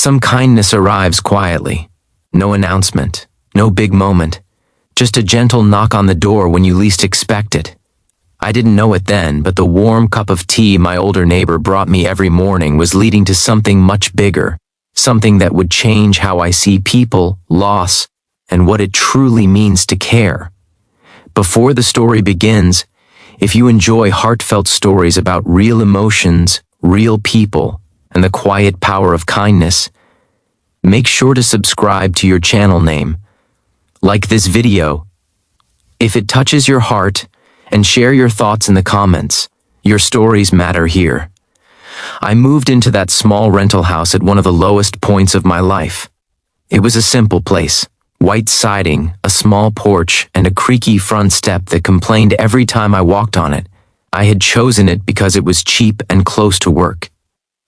Some kindness arrives quietly. No announcement, no big moment, just a gentle knock on the door when you least expect it. I didn't know it then, but the warm cup of tea my older neighbor brought me every morning was leading to something much bigger, something that would change how I see people, loss, and what it truly means to care. Before the story begins, if you enjoy heartfelt stories about real emotions, real people, and the quiet power of kindness, make sure to subscribe to your channel name. Like this video if it touches your heart, and share your thoughts in the comments. Your stories matter here. I moved into that small rental house at one of the lowest points of my life. It was a simple place. White siding, a small porch, and a creaky front step that complained every time I walked on it. I had chosen it because it was cheap and close to work.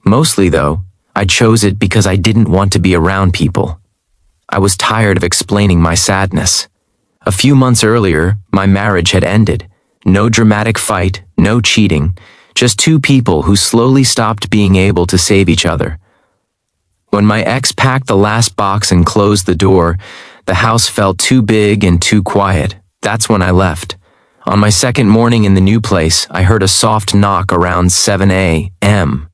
Mostly, though, I chose it because I didn't want to be around people. I was tired of explaining my sadness. A few months earlier, my marriage had ended. No dramatic fight, no cheating, just two people who slowly stopped being able to save each other. When my ex packed the last box and closed the door, the house felt too big and too quiet. That's when I left. On my second morning in the new place, I heard a soft knock around 7 a.m.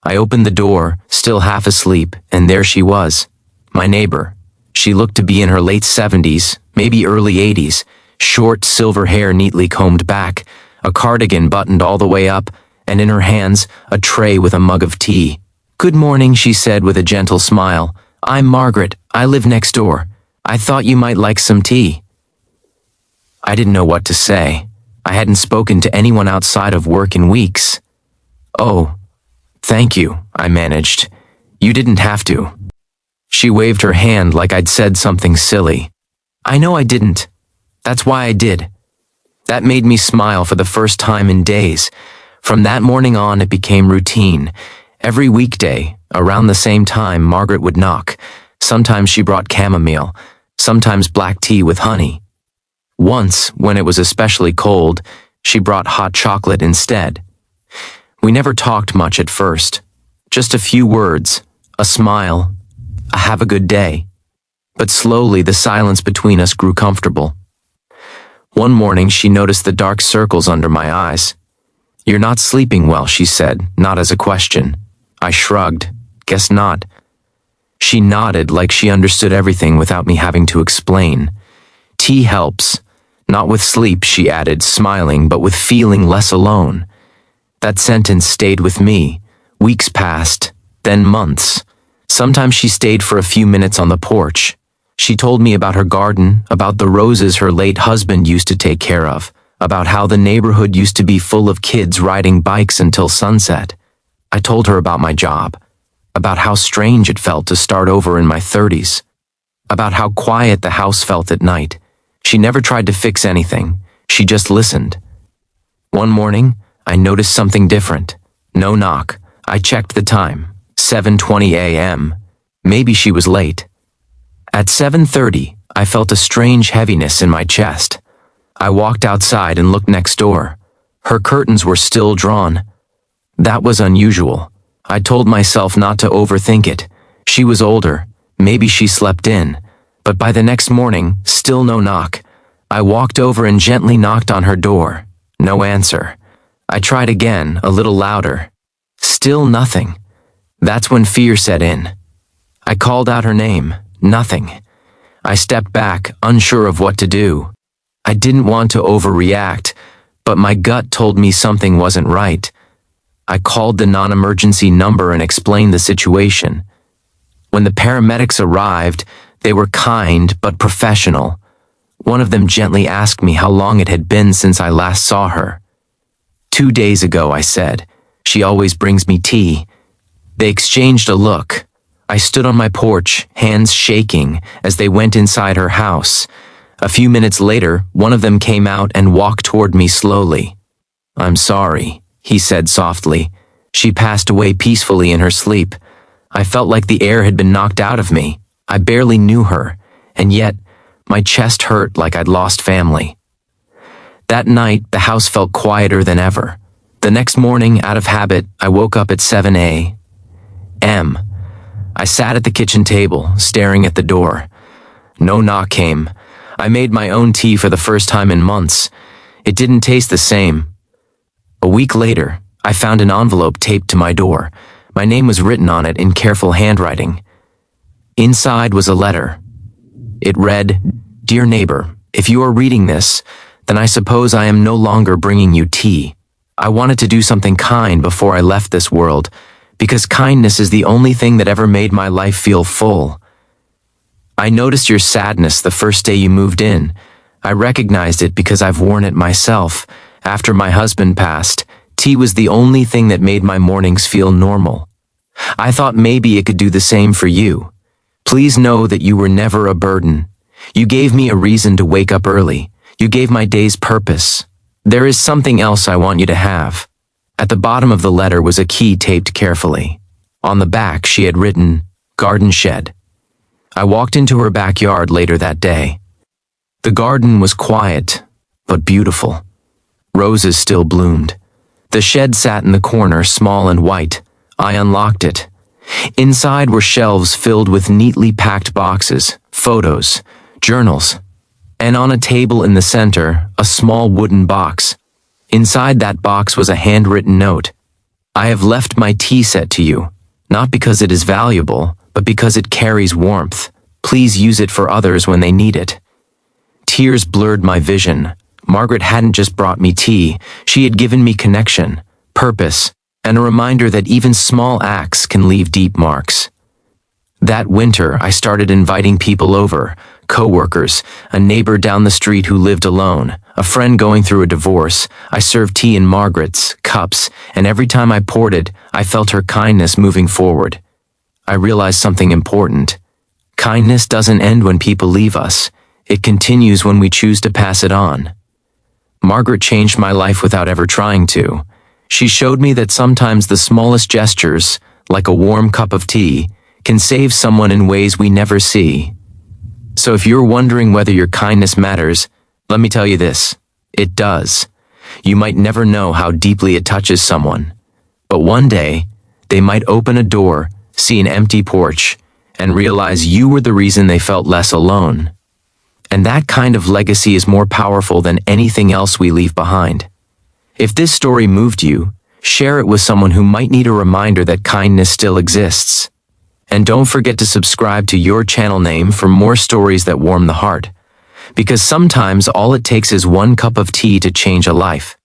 I opened the door, still half asleep, and there she was, my neighbor. She looked to be in her late 70s, maybe early 80s, short silver hair neatly combed back, a cardigan buttoned all the way up, and in her hands, a tray with a mug of tea. "Good morning," she said with a gentle smile. "I'm Margaret. I live next door. I thought you might like some tea." I didn't know what to say. I hadn't spoken to anyone outside of work in weeks. "Oh, thank you," I managed. "You didn't have to." She waved her hand like I'd said something silly. "I know I didn't. That's why I did." That made me smile for the first time in days. From that morning on, it became routine. Every weekday, around the same time, Margaret would knock. Sometimes she brought chamomile, sometimes black tea with honey. Once, when it was especially cold, she brought hot chocolate instead. We never talked much at first. Just a few words, a smile, a "have a good day." But slowly the silence between us grew comfortable. One morning she noticed the dark circles under my eyes. "You're not sleeping well," she said, not as a question. I shrugged. "Guess not." She nodded like she understood everything without me having to explain. "Tea helps. Not with sleep," she added, smiling, "but with feeling less alone." That sentence stayed with me. Weeks passed, then months. Sometimes she stayed for a few minutes on the porch. She told me about her garden, about the roses her late husband used to take care of, about how the neighborhood used to be full of kids riding bikes until sunset. I told her about my job, about how strange it felt to start over in my 30s, about how quiet the house felt at night. She never tried to fix anything. She just listened. One morning, I noticed something different. No knock. I checked the time. 7:20 a.m. Maybe she was late. At 7:30, I felt a strange heaviness in my chest. I walked outside and looked next door. Her curtains were still drawn. That was unusual. I told myself not to overthink it. She was older. Maybe she slept in. But by the next morning, still no knock. I walked over and gently knocked on her door. No answer. I tried again, a little louder. Still nothing. That's when fear set in. I called out her name. Nothing. I stepped back, unsure of what to do. I didn't want to overreact, but my gut told me something wasn't right. I called the non-emergency number and explained the situation. When the paramedics arrived, they were kind but professional. One of them gently asked me how long it had been since I last saw her. 2 days ago, I said. She always brings me tea. They exchanged a look. I stood on my porch, hands shaking, as they went inside her house. A few minutes later, one of them came out and walked toward me slowly. "I'm sorry," he said softly. She passed away peacefully in her sleep. I felt like the air had been knocked out of me. I barely knew her, and yet my chest hurt like I'd lost family. That night, the house felt quieter than ever. The next morning, out of habit, I woke up at 7 a.m. I sat at the kitchen table, staring at the door. No knock came. I made my own tea for the first time in months. It didn't taste the same. A week later, I found an envelope taped to my door. My name was written on it in careful handwriting. Inside was a letter. It read, "Dear neighbor, if you are reading this, then I suppose I am no longer bringing you tea. I wanted to do something kind before I left this world, because kindness is the only thing that ever made my life feel full. I noticed your sadness the first day you moved in. I recognized it because I've worn it myself. After my husband passed, tea was the only thing that made my mornings feel normal. I thought maybe it could do the same for you. Please know that you were never a burden. You gave me a reason to wake up early. You gave my days purpose. There is something else I want you to have." At the bottom of the letter was a key taped carefully. On the back she had written, "Garden Shed." I walked into her backyard later that day. The garden was quiet, but beautiful. Roses still bloomed. The shed sat in the corner, small and white. I unlocked it. Inside were shelves filled with neatly packed boxes, photos, journals, and on a table in the center, a small wooden box. Inside that box was a handwritten note. "I have left my tea set to you, not because it is valuable, but because it carries warmth. Please use it for others when they need it." Tears blurred my vision. Margaret hadn't just brought me tea, she had given me connection, purpose, and a reminder that even small acts can leave deep marks. That winter, I started inviting people over, co-workers, a neighbor down the street who lived alone, a friend going through a divorce. I served tea in Margaret's cups, and every time I poured it, I felt her kindness moving forward. I realized something important. Kindness doesn't end when people leave us. It continues when we choose to pass it on. Margaret changed my life without ever trying to. She showed me that sometimes the smallest gestures, like a warm cup of tea, can save someone in ways we never see. So if you're wondering whether your kindness matters, let me tell you this: it does. You might never know how deeply it touches someone, but one day, they might open a door, see an empty porch, and realize you were the reason they felt less alone. And that kind of legacy is more powerful than anything else we leave behind. If this story moved you, share it with someone who might need a reminder that kindness still exists. And don't forget to subscribe to your channel name for more stories that warm the heart. Because sometimes all it takes is one cup of tea to change a life.